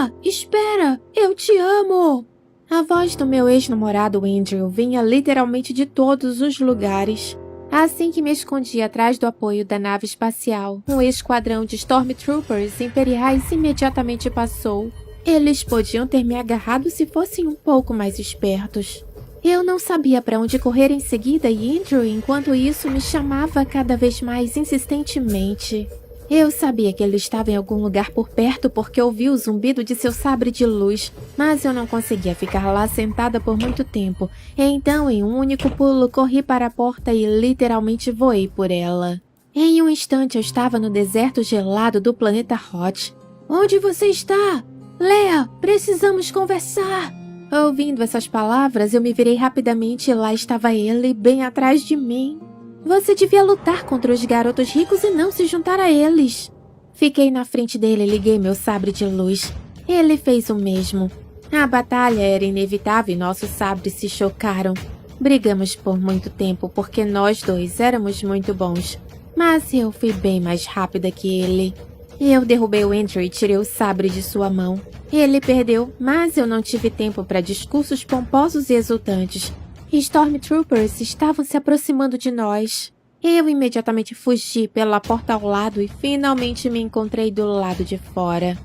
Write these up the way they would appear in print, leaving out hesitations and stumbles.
Leia, espera! Eu te amo! A voz do meu ex-namorado Andrew vinha literalmente de todos os lugares. Assim que me escondi atrás do apoio da nave espacial, um esquadrão de Stormtroopers imperiais imediatamente passou. Eles podiam ter me agarrado se fossem um pouco mais espertos. Eu não sabia para onde correr em seguida e Andrew, enquanto isso, me chamava cada vez mais insistentemente. Eu sabia que ele estava em algum lugar por perto porque ouvi o zumbido de seu sabre de luz, mas eu não conseguia ficar lá sentada por muito tempo. Então, em um único pulo, corri para a porta e literalmente voei por ela. Em um instante, eu estava no deserto gelado do planeta Hot. Onde você está? Leia, precisamos conversar! Ouvindo essas palavras, eu me virei rapidamente e lá estava ele, bem atrás de mim. Você devia lutar contra os garotos ricos e não se juntar a eles. Fiquei na frente dele e liguei meu sabre de luz. Ele fez o mesmo. A batalha era inevitável e nossos sabres se chocaram. Brigamos por muito tempo porque nós dois éramos muito bons. Mas eu fui bem mais rápida que ele. Eu derrubei o Andrew e tirei o sabre de sua mão. Ele perdeu, mas eu não tive tempo para discursos pomposos e exultantes. Stormtroopers estavam se aproximando de nós. Eu imediatamente fugi pela porta ao lado e finalmente me encontrei do lado de fora.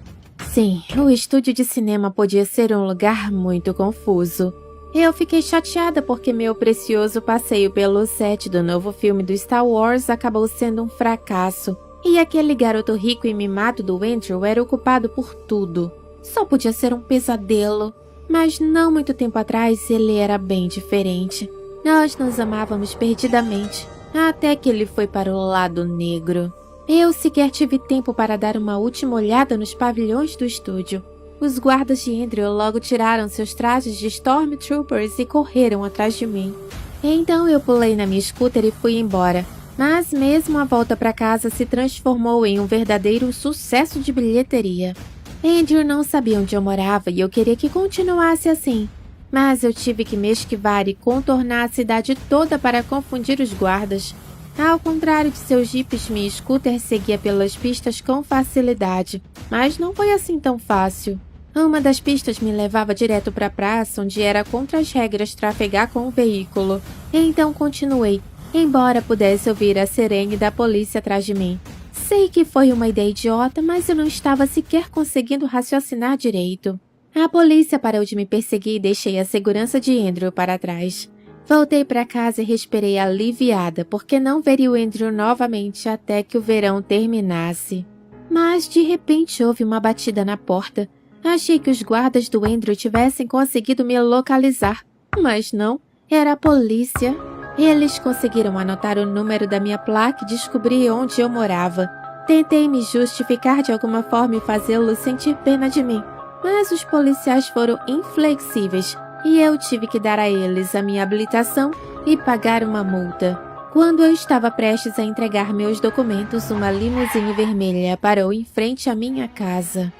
Sim, o estúdio de cinema podia ser um lugar muito confuso. Eu fiquei chateada porque meu precioso passeio pelo set do novo filme do Star Wars acabou sendo um fracasso. E aquele garoto rico e mimado do Andrew era o culpado por tudo. Só podia ser um pesadelo. Mas não muito tempo atrás ele era bem diferente. Nós nos amávamos perdidamente, até que ele foi para o lado negro. Eu sequer tive tempo para dar uma última olhada nos pavilhões do estúdio. Os guardas de Andrew logo tiraram seus trajes de Stormtroopers e correram atrás de mim. Então eu pulei na minha scooter e fui embora. Mas mesmo a volta para casa se transformou em um verdadeiro sucesso de bilheteria. Andrew não sabia onde eu morava e eu queria que continuasse assim. Mas eu tive que me esquivar e contornar a cidade toda para confundir os guardas. Ao contrário de seus jipes, minha scooter seguia pelas pistas com facilidade. Mas não foi assim tão fácil. Uma das pistas me levava direto para a praça, onde era contra as regras trafegar com o veículo. Então continuei, embora pudesse ouvir a sirene da polícia atrás de mim. Sei que foi uma ideia idiota, mas eu não estava sequer conseguindo raciocinar direito. A polícia parou de me perseguir e deixei a segurança de Andrew para trás. Voltei para casa e respirei aliviada, porque não veria o Andrew novamente até que o verão terminasse. Mas de repente houve uma batida na porta. Achei que os guardas do Andrew tivessem conseguido me localizar, mas não, era a polícia. Eles conseguiram anotar o número da minha placa e descobrir onde eu morava. Tentei me justificar de alguma forma e fazê-lo sentir pena de mim, mas os policiais foram inflexíveis e eu tive que dar a eles a minha habilitação e pagar uma multa. Quando eu estava prestes a entregar meus documentos, uma limusine vermelha parou em frente à minha casa.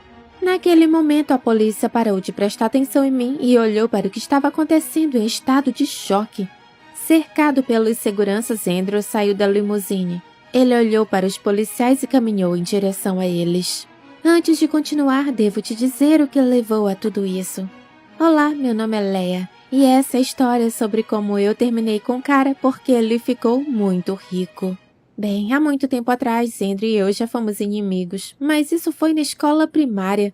Naquele momento, a polícia parou de prestar atenção em mim e olhou para o que estava acontecendo em estado de choque. Cercado pelos seguranças, Andrew saiu da limusine. Ele olhou para os policiais e caminhou em direção a eles. Antes de continuar, devo te dizer o que levou a tudo isso. Olá, meu nome é Leia, e essa é a história sobre como eu terminei com o cara porque ele ficou muito rico. Bem, há muito tempo atrás, Andrew e eu já fomos inimigos, mas isso foi na escola primária.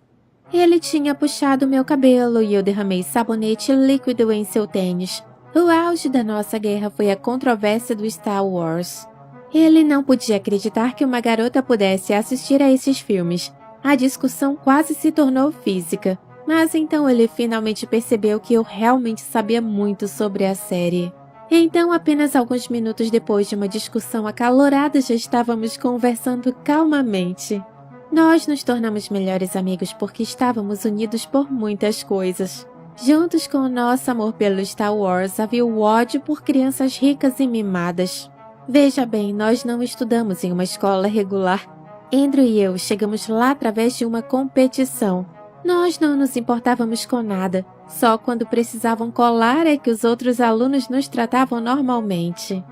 Ele tinha puxado meu cabelo e eu derramei sabonete líquido em seu tênis. O auge da nossa guerra foi a controvérsia do Star Wars. Ele não podia acreditar que uma garota pudesse assistir a esses filmes. A discussão quase se tornou física, mas então ele finalmente percebeu que eu realmente sabia muito sobre a série. Então, apenas alguns minutos depois de uma discussão acalorada, já estávamos conversando calmamente. Nós nos tornamos melhores amigos porque estávamos unidos por muitas coisas. Juntos com o nosso amor pelo Star Wars, havia o ódio por crianças ricas e mimadas. Veja bem, nós não estudamos em uma escola regular. Andrew e eu chegamos lá através de uma competição. Nós não nos importávamos com nada. Só quando precisavam colar é que os outros alunos nos tratavam normalmente.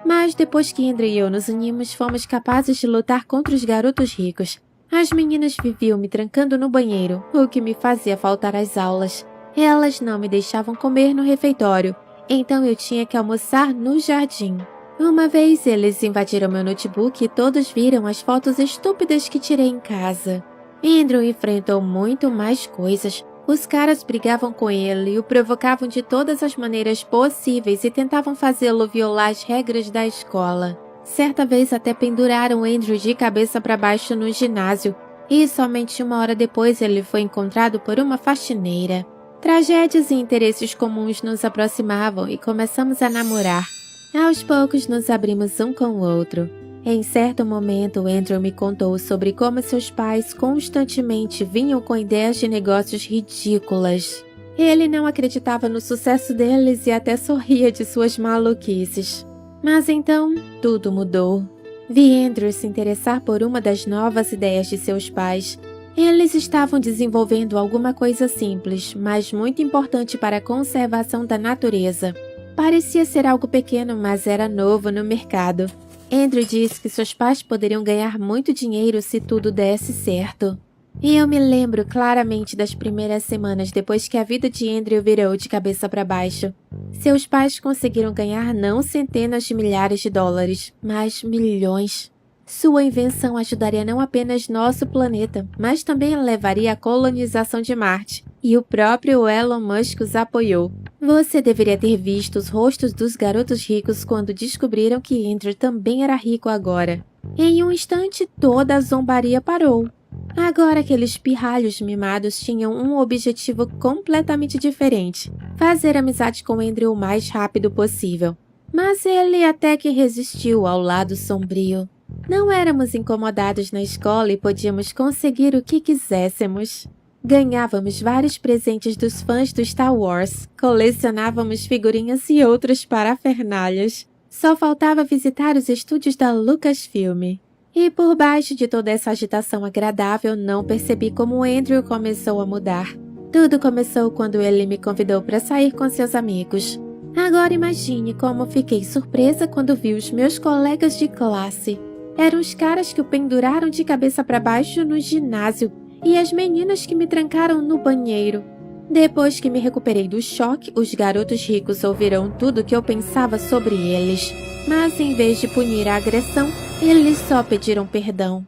Mas depois que Andrew e eu nos unimos, fomos capazes de lutar contra os garotos ricos. As meninas viviam me trancando no banheiro, o que me fazia faltar às aulas. Elas não me deixavam comer no refeitório, então eu tinha que almoçar no jardim. Uma vez eles invadiram meu notebook e todos viram as fotos estúpidas que tirei em casa. Andrew enfrentou muito mais coisas. Os caras brigavam com ele e o provocavam de todas as maneiras possíveis e tentavam fazê-lo violar as regras da escola. Certa vez até penduraram Andrew de cabeça para baixo no ginásio e somente 1 hora depois ele foi encontrado por uma faxineira. Tragédias e interesses comuns nos aproximavam e começamos a namorar. Aos poucos nos abrimos um com o outro. Em certo momento, Andrew me contou sobre como seus pais constantemente vinham com ideias de negócios ridículas. Ele não acreditava no sucesso deles e até sorria de suas maluquices. Mas então, tudo mudou. Vi Andrew se interessar por uma das novas ideias de seus pais. Eles estavam desenvolvendo alguma coisa simples, mas muito importante para a conservação da natureza. Parecia ser algo pequeno, mas era novo no mercado. Andrew disse que seus pais poderiam ganhar muito dinheiro se tudo desse certo. E eu me lembro claramente das primeiras semanas depois que a vida de Andrew virou de cabeça para baixo. Seus pais conseguiram ganhar não centenas de milhares de dólares, mas milhões. Sua invenção ajudaria não apenas nosso planeta, mas também levaria à colonização de Marte. E o próprio Elon Musk os apoiou. Você deveria ter visto os rostos dos garotos ricos quando descobriram que Andrew também era rico agora. Em um instante, toda a zombaria parou. Agora aqueles pirralhos mimados tinham um objetivo completamente diferente: fazer amizade com Andrew o mais rápido possível. Mas ele até que resistiu ao lado sombrio. Não éramos incomodados na escola e podíamos conseguir o que quiséssemos. Ganhávamos vários presentes dos fãs do Star Wars, colecionávamos figurinhas e outras parafernalhas. Só faltava visitar os estúdios da Lucasfilm. E por baixo de toda essa agitação agradável, não percebi como Andrew começou a mudar. Tudo começou quando ele me convidou para sair com seus amigos. Agora imagine como fiquei surpresa quando vi os meus colegas de classe. Eram os caras que o penduraram de cabeça para baixo no ginásio e as meninas que me trancaram no banheiro. Depois que me recuperei do choque, os garotos ricos ouviram tudo o que eu pensava sobre eles. Mas em vez de punir a agressão, eles só pediram perdão.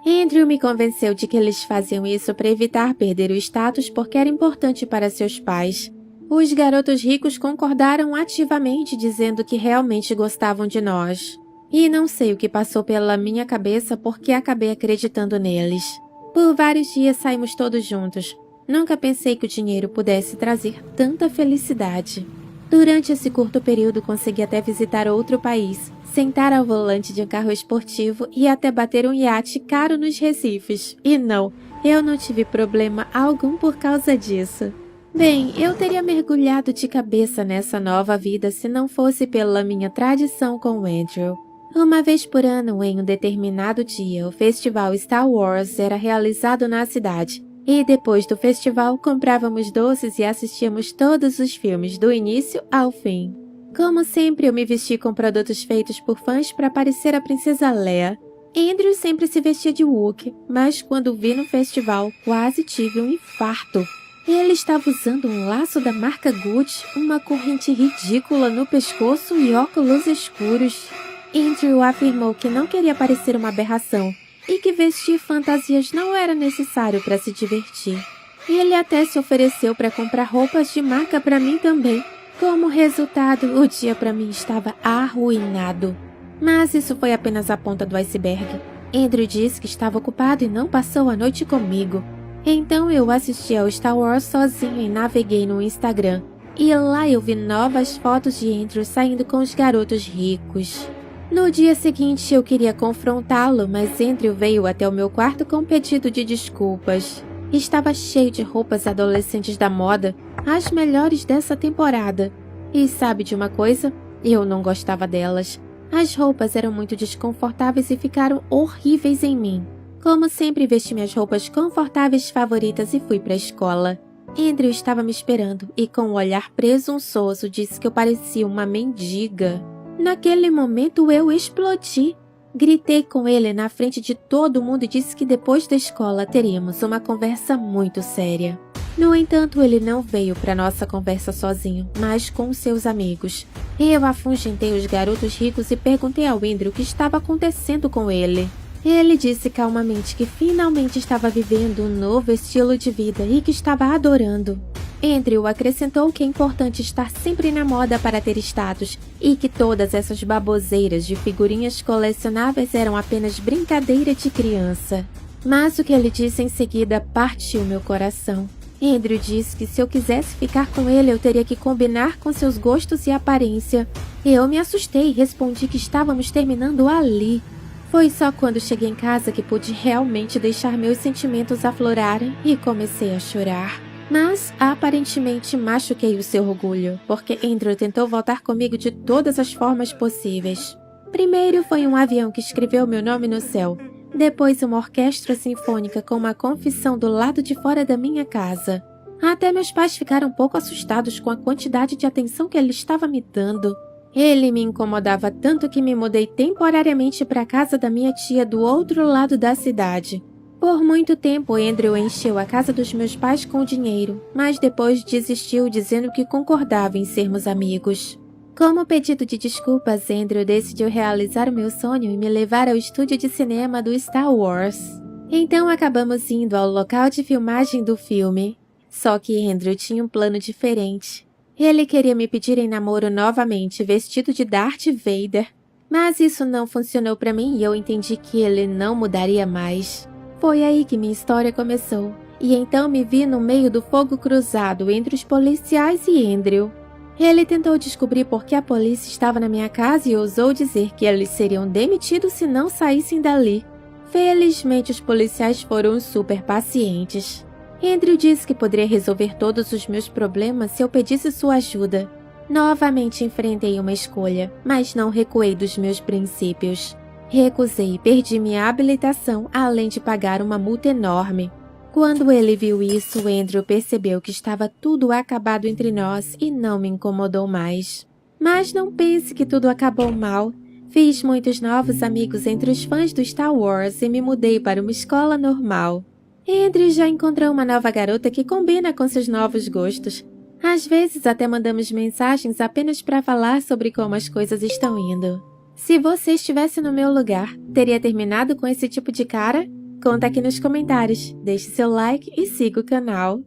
Andrew me convenceu de que eles faziam isso para evitar perder o status porque era importante para seus pais. Os garotos ricos concordaram ativamente, dizendo que realmente gostavam de nós. E não sei o que passou pela minha cabeça porque acabei acreditando neles. Por vários dias saímos todos juntos. Nunca pensei que o dinheiro pudesse trazer tanta felicidade. Durante esse curto período consegui até visitar outro país, sentar ao volante de um carro esportivo e até bater um iate caro nos Recifes. E não, eu não tive problema algum por causa disso. Bem, eu teria mergulhado de cabeça nessa nova vida se não fosse pela minha tradição com o Andrew. Uma vez por ano, em um determinado dia, o festival Star Wars era realizado na cidade. E depois do festival, comprávamos doces e assistíamos todos os filmes, do início ao fim. Como sempre, eu me vesti com produtos feitos por fãs para parecer a princesa Leia. Andrew sempre se vestia de Wookiee, mas quando o vi no festival, quase tive um infarto. Ele estava usando um laço da marca Gucci, uma corrente ridícula no pescoço e óculos escuros. Andrew afirmou que não queria parecer uma aberração e que vestir fantasias não era necessário para se divertir. Ele até se ofereceu para comprar roupas de marca para mim também. Como resultado, o dia para mim estava arruinado. Mas isso foi apenas a ponta do iceberg. Andrew disse que estava ocupado e não passou a noite comigo. Então eu assisti ao Star Wars sozinho e naveguei no Instagram. E lá eu vi novas fotos de Andrew saindo com os garotos ricos. No dia seguinte eu queria confrontá-lo, mas Andrew veio até o meu quarto com um pedido de desculpas. Estava cheio de roupas adolescentes da moda, as melhores dessa temporada. E sabe de uma coisa? Eu não gostava delas. As roupas eram muito desconfortáveis e ficaram horríveis em mim. Como sempre, vesti minhas roupas confortáveis favoritas e fui para a escola. Andrew estava me esperando e com um olhar presunçoso disse que eu parecia uma mendiga. Naquele momento eu explodi. Gritei com ele na frente de todo mundo e disse que depois da escola teríamos uma conversa muito séria. No entanto, ele não veio para nossa conversa sozinho, mas com seus amigos. Eu afugentei os garotos ricos e perguntei ao Andrew o que estava acontecendo com ele. Ele disse calmamente que finalmente estava vivendo um novo estilo de vida e que estava adorando. Andrew acrescentou que é importante estar sempre na moda para ter status e que todas essas baboseiras de figurinhas colecionáveis eram apenas brincadeira de criança. Mas o que ele disse em seguida partiu meu coração. Andrew disse que se eu quisesse ficar com ele, eu teria que combinar com seus gostos e aparência. Eu me assustei e respondi que estávamos terminando ali. Foi só quando cheguei em casa que pude realmente deixar meus sentimentos aflorarem e comecei a chorar. Mas, aparentemente, machuquei o seu orgulho, porque Andrew tentou voltar comigo de todas as formas possíveis. Primeiro foi um avião que escreveu meu nome no céu. Depois uma orquestra sinfônica com uma confissão do lado de fora da minha casa. Até meus pais ficaram um pouco assustados com a quantidade de atenção que ele estava me dando. Ele me incomodava tanto que me mudei temporariamente para a casa da minha tia do outro lado da cidade. Por muito tempo, Andrew encheu a casa dos meus pais com dinheiro, mas depois desistiu dizendo que concordava em sermos amigos. Como pedido de desculpas, Andrew decidiu realizar o meu sonho e me levar ao estúdio de cinema do Star Wars. Então acabamos indo ao local de filmagem do filme. Só que Andrew tinha um plano diferente. Ele queria me pedir em namoro novamente, vestido de Darth Vader. Mas isso não funcionou para mim e eu entendi que ele não mudaria mais. Foi aí que minha história começou. E então me vi no meio do fogo cruzado entre os policiais e Andrew. Ele tentou descobrir por que a polícia estava na minha casa e ousou dizer que eles seriam demitidos se não saíssem dali. Felizmente, os policiais foram super pacientes. Andrew disse que poderia resolver todos os meus problemas se eu pedisse sua ajuda. Novamente enfrentei uma escolha, mas não recuei dos meus princípios. Recusei e perdi minha habilitação, além de pagar uma multa enorme. Quando ele viu isso, Andrew percebeu que estava tudo acabado entre nós e não me incomodou mais. Mas não pense que tudo acabou mal. Fiz muitos novos amigos entre os fãs do Star Wars e me mudei para uma escola normal. Andrew já encontrou uma nova garota que combina com seus novos gostos. Às vezes até mandamos mensagens apenas para falar sobre como as coisas estão indo. Se você estivesse no meu lugar, teria terminado com esse tipo de cara? Conta aqui nos comentários, deixe seu like e siga o canal.